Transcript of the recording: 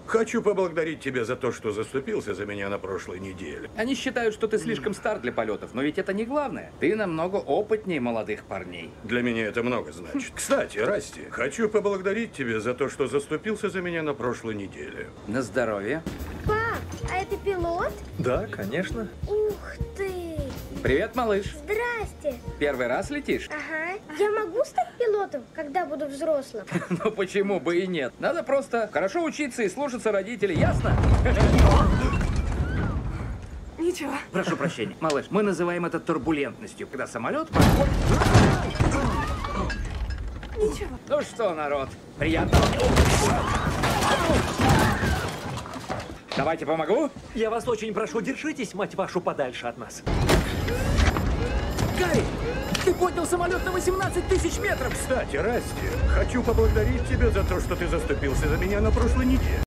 Хочу поблагодарить тебя за то, что заступился за меня на прошлой неделе. Они считают, что ты слишком стар для полетов, но ведь это не главное. Ты намного опытнее молодых парней. Для меня это много значит. Кстати, Расти, хочу поблагодарить тебя за то, что заступился за меня на прошлой неделе. На здоровье. Пап, а это пилот? Да, конечно. Ух ты! Привет, малыш. Здрасте. Первый раз летишь? Ага. Я могу стать пилотом, когда буду взрослым? Ну почему бы и нет? Надо просто хорошо учиться и слушаться родителей, ясно? Ничего. Прошу прощения. Малыш, мы называем это турбулентностью, когда самолет подходит... Ничего. Ну что, народ, приятного... Давайте помогу. Я вас очень прошу, держитесь, мать вашу, подальше от нас. Гарри, ты поднял самолет на 18 тысяч метров. Кстати, Расти, хочу поблагодарить тебя за то, что ты заступился за меня на прошлой неделе.